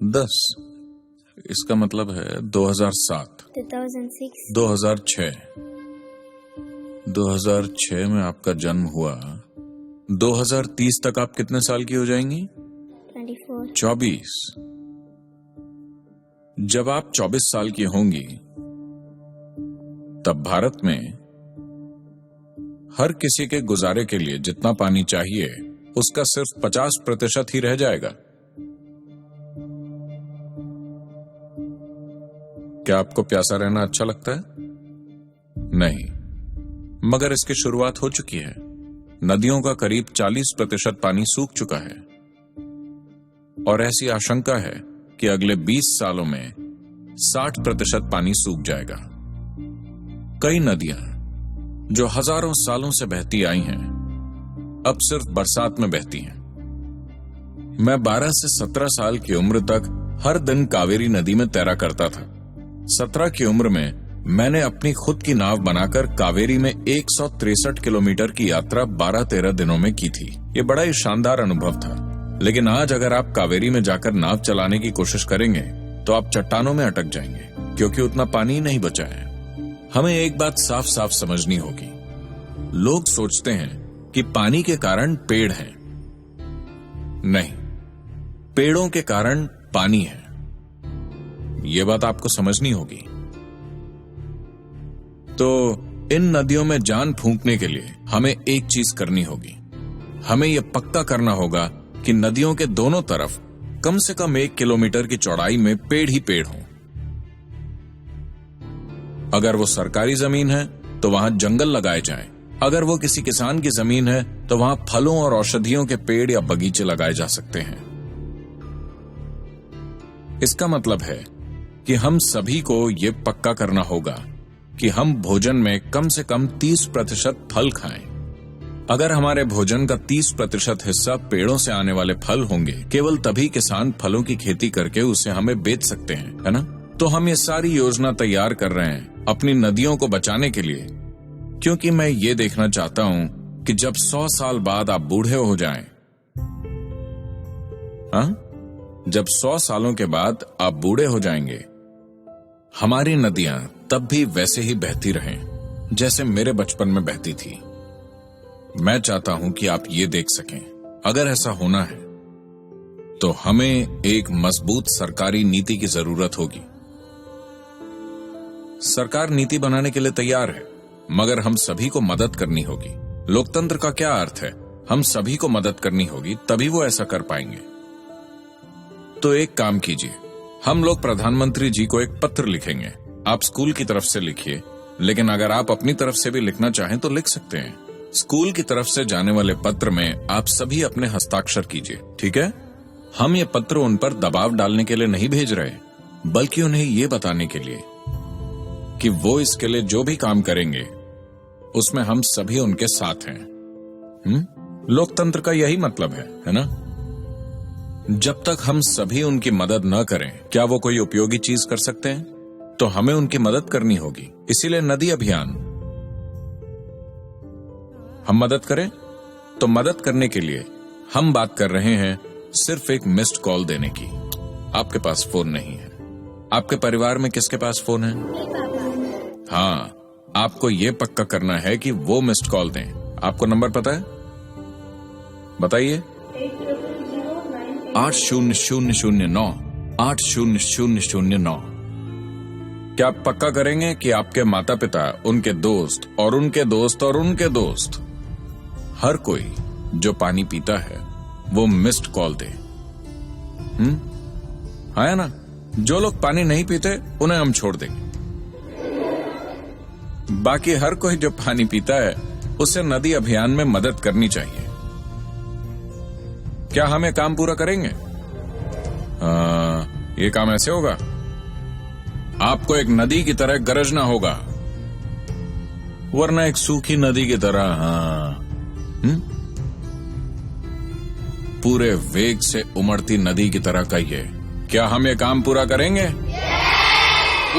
10। इसका मतलब है 2007, 2006, 2006। 2006 में आपका जन्म हुआ। 2030 तक आप कितने साल की हो जाएंगी? 24, 24। जब आप 24 साल की होंगी तब भारत में हर किसी के गुजारे के लिए जितना पानी चाहिए उसका सिर्फ 50% ही रह जाएगा। क्या आपको प्यासा रहना अच्छा लगता है? नहीं, मगर इसकी शुरुआत हो चुकी है। नदियों का करीब 40% पानी सूख चुका है और ऐसी आशंका है कि अगले 20 सालों में 60% पानी सूख जाएगा। कई नदियां जो हजारों सालों से बहती आई हैं, अब सिर्फ बरसात में बहती हैं। मैं 12 से 17 साल की उम्र तक हर दिन कावेरी नदी में तैरा करता था। 17 की उम्र में मैंने अपनी खुद की नाव बनाकर कावेरी में 163 किलोमीटर की यात्रा 12-13 दिनों में की थी। ये बड़ा ही शानदार अनुभव था। लेकिन आज अगर आप कावेरी में जाकर नाव चलाने की कोशिश करेंगे तो आप चट्टानों में अटक जाएंगे, क्योंकि उतना पानी नहीं बचा है। हमें एक बात साफ साफ समझनी होगी। लोग सोचते हैं कि पानी के कारण पेड़ हैं। नहीं, पेड़ों के कारण पानी है। यह बात आपको समझनी होगी। तो इन नदियों में जान फूंकने के लिए हमें एक चीज करनी होगी। हमें यह पक्का करना होगा कि नदियों के दोनों तरफ कम से कम 1 किलोमीटर की चौड़ाई में पेड़ ही पेड़ हों। अगर वो सरकारी जमीन है तो वहां जंगल लगाए जाएं। अगर वो किसी किसान की जमीन है तो वहां फलों और औषधियों के पेड़ या बगीचे लगाए जा सकते हैं। इसका मतलब है कि हम सभी को यह पक्का करना होगा कि हम भोजन में कम से कम 30% फल खाएं। अगर हमारे भोजन का 30% हिस्सा पेड़ों से आने वाले फल होंगे, केवल तभी किसान फलों की खेती करके उसे हमें बेच सकते हैं, है ना? तो हम ये सारी योजना तैयार कर रहे हैं अपनी नदियों को बचाने के लिए, क्योंकि मैं ये देखना चाहता हूं कि जब 100 साल बाद आप बूढ़े हो जाएं, जब 100 सालों के बाद आप बूढ़े हो जाएंगे, हमारी नदियां तब भी वैसे ही बहती रहें जैसे मेरे बचपन में बहती थी। मैं चाहता हूं कि आप ये देख सकें। अगर ऐसा होना है तो हमें एक मजबूत सरकारी नीति की जरूरत होगी। सरकार नीति बनाने के लिए तैयार है, मगर हम सभी को मदद करनी होगी। लोकतंत्र का क्या अर्थ है? हम सभी को मदद करनी होगी, तभी वो ऐसा कर पाएंगे। तो एक काम कीजिए, हम लोग प्रधानमंत्री जी को एक पत्र लिखेंगे। आप स्कूल की तरफ से लिखिए, लेकिन अगर आप अपनी तरफ से भी लिखना चाहें तो लिख सकते हैं। स्कूल की तरफ से जाने वाले पत्र में आप सभी अपने हस्ताक्षर कीजिए, ठीक है? हम ये पत्र उन पर दबाव डालने के लिए नहीं भेज रहे, बल्कि उन्हें ये बताने के लिए कि वो इसके लिए जो भी काम करेंगे उसमें हम सभी उनके साथ हैं। लोकतंत्र का यही मतलब है ना? जब तक हम सभी उनकी मदद न करें, क्या वो कोई उपयोगी चीज कर सकते हैं? तो हमें उनकी मदद करनी होगी। इसीलिए नदी अभियान। हम मदद करें, तो मदद करने के लिए हम बात कर रहे हैं सिर्फ एक मिस्ड कॉल देने की। आपके पास फोन नहीं है। आपके परिवार में किसके पास फोन है? हाँ, आपको यह पक्का करना है कि वो मिस्ड कॉल दें। आपको नंबर पता है? बताइए। 80009 80009। क्या आप पक्का करेंगे कि आपके माता पिता, उनके दोस्त और उनके दोस्त और उनके दोस्त, हर कोई जो पानी पीता है वो मिस्ड कॉल दे? है ना? जो लोग पानी नहीं पीते उन्हें हम छोड़ देंगे। बाकी हर कोई जो पानी पीता है उसे नदी अभियान में मदद करनी चाहिए। क्या हम ये काम पूरा करेंगे? ये काम ऐसे होगा, आपको एक नदी की तरह गरजना होगा, वरना एक सूखी नदी की तरह पूरे वेग से उमड़ती नदी की तरह कहिए। क्या हम ये काम पूरा करेंगे?